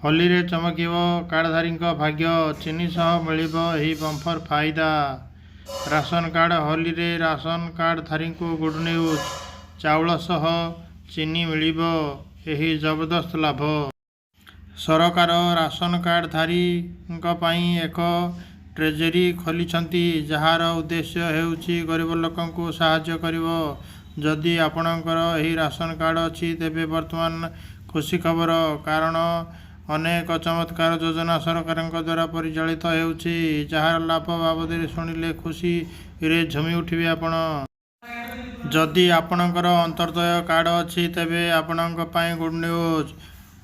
ହୋଲିରେ ଚମକିବ କାର୍ଡଧାରୀଙ୍କ ଭାଗ୍ୟ, ଚିନି ସହ ମିଳିବ ଏହି ବମ୍ପର ଫାଇଦା। ରାସନ କାର୍ଡ ହୋଲିରେ ରାସନ କାର୍ଡଧାରୀଙ୍କୁ ଗୁଡ୍ ନ୍ୟୁଜ୍। ଚାଉଳ ସହ ଚିନି ମିଳିବ ଏହି ଜବରଦସ୍ତ ଲାଭ। ସରକାର ରାସନ କାର୍ଡଧାରୀଙ୍କ ପାଇଁ ଏକ ଟ୍ରେଜେରୀ ଖୋଲିଛନ୍ତି, ଯାହାର ଉଦ୍ଦେଶ୍ୟ ହେଉଛି ଗରିବ ଲୋକଙ୍କୁ ସାହାଯ୍ୟ କରିବ। ଯଦି ଆପଣଙ୍କର ଏହି ରାସନ କାର୍ଡ ଅଛି, ତେବେ ବର୍ତ୍ତମାନ ଖୁସି ଖବର, କାରଣ ଅନେକ ଚମତ୍କାର ଯୋଜନା ସରକାରଙ୍କ ଦ୍ୱାରା ପରିଚାଳିତ ହେଉଛି, ଯାହାର ଲାଭ ବାବଦରେ ଶୁଣିଲେ ଖୁସିରେ ଝୁମି ଉଠିବେ ଆପଣ। ଯଦି ଆପଣଙ୍କର ଅନ୍ତର୍ଦୟ କାର୍ଡ ଅଛି, ତେବେ ଆପଣଙ୍କ ପାଇଁ ଗୁଡ୍ ନ୍ୟୁଜ୍।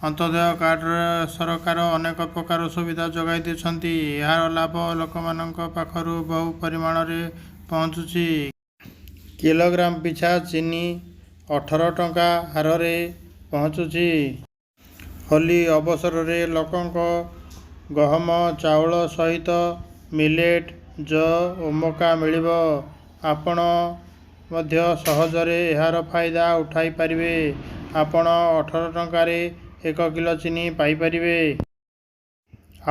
ଅନ୍ତର୍ଦୟ କାର୍ଡରେ ସରକାର ଅନେକ ପ୍ରକାର ସୁବିଧା ଯୋଗାଇ ଦେଉଛନ୍ତି। ଏହାର ଲାଭ ଲୋକମାନଙ୍କ ପାଖରୁ ବହୁ ପରିମାଣରେ ପହଞ୍ଚୁଛି। କିଲୋଗ୍ରାମ ପିଛା ଚିନି 18 ଟଙ୍କା ହାରରେ ପହଞ୍ଚୁଛି। ହୋଲି ଅବସରରେ ଲୋକଙ୍କ ଗହମ, ଚାଉଳ ସହିତ ମିଲେଟ୍, ଯଅ ଓ ମକା ମିଳିବ। ଆପଣ ମଧ୍ୟ ସହଜରେ ଏହାର ଫାଇଦା ଉଠାଇ ପାରିବେ। ଆପଣ 18 ଟଙ୍କାରେ 1 କିଲୋ ଚିନି ପାଇପାରିବେ।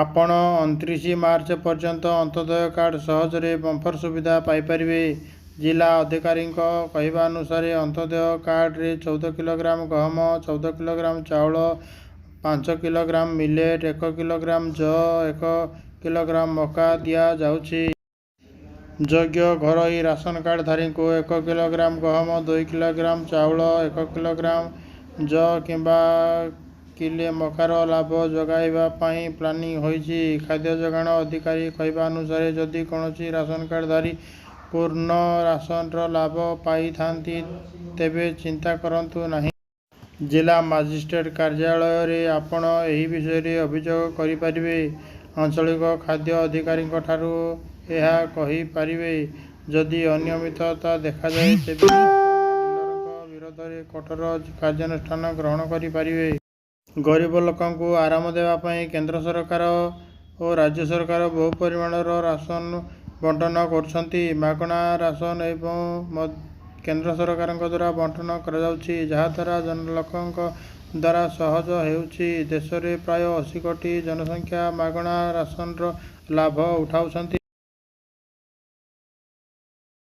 ଆପଣ 29 ମାର୍ଚ୍ଚ ପର୍ଯ୍ୟନ୍ତ ଅନ୍ତର୍ଦୟ କାର୍ଡ ସହଜରେ ବମ୍ପର ସୁବିଧା ପାଇପାରିବେ। ଜିଲ୍ଲା ଅଧିକାରୀଙ୍କ କହିବାନୁସାରେ ଅନ୍ତର୍ଦୟ କାର୍ଡରେ 14 କିଲୋଗ୍ରାମ ଗହମ, 14 କିଲୋଗ୍ରାମ ଚାଉଳ, 5 କିଲୋଗ୍ରାମ ମିଲେଟ୍, 1 କିଲୋଗ୍ରାମ ଯଅ, 1 କିଲୋଗ୍ରାମ ମକା ଦିଆଯାଉଛି। ଯୋଗ୍ୟ ଘରୋଇ ରାସନ କାର୍ଡଧାରୀଙ୍କୁ 1 କିଲୋଗ୍ରାମ ଗହମ, 2 କିଲୋଗ୍ରାମ ଚାଉଳ, 1 କିଲୋଗ୍ରାମ ଯଅ କିମ୍ବା କିଲେ ମକାର ଲାଭ ଯୋଗାଇବା ପାଇଁ ପ୍ଲାନିଂ ହୋଇଛି। ଖାଦ୍ୟ ଯୋଗାଣ ଅଧିକାରୀ କହିବାନୁସାରେ ଯଦି କୌଣସି ରାସନ କାର୍ଡଧାରୀ ପୂର୍ଣ୍ଣ ରାସନର ଲାଭ ପାଇଥାନ୍ତି, ତେବେ ଚିନ୍ତା କରନ୍ତୁ ନାହିଁ। ଜିଲ୍ଲା ମାଜିଷ୍ଟ୍ରେଟ କାର୍ଯ୍ୟାଳୟରେ ଆପଣ ଏହି ବିଷୟରେ ଅଭିଯୋଗ କରିପାରିବେ। ଆଞ୍ଚଳିକ ଖାଦ୍ୟ ଅଧିକାରୀଙ୍କ ଠାରୁ ଏହା କହିପାରିବେ। ଯଦି ଅନିୟମିତତା ଦେଖାଯାଏ, ତେବେ ଆପଣ ଡିଲରଙ୍କ ବିରୋଧରେ କଠୋର କାର୍ଯ୍ୟାନୁଷ୍ଠାନ ଗ୍ରହଣ କରିପାରିବେ। ଗରିବ ଲୋକଙ୍କୁ ଆରାମ ଦେବା ପାଇଁ କେନ୍ଦ୍ର ସରକାର ଓ ରାଜ୍ୟ ସରକାର ବହୁ ପରିମାଣର ରାସନ ବଣ୍ଟନ କରୁଛନ୍ତି। ମାଗଣା ରାସନ ଏବଂ କେନ୍ଦ୍ର ସରକାରଙ୍କ ଦ୍ୱାରା ବଣ୍ଟନ କରାଯାଉଛି, ଯାହାଦ୍ୱାରା ଲୋକଙ୍କ ଦ୍ୱାରା ସହଜ ହେଉଛି। ଦେଶରେ ପ୍ରାୟ 80 କୋଟି ଜନସଂଖ୍ୟା ମାଗଣା ରାସନର ଲାଭ ଉଠାଉଛନ୍ତି।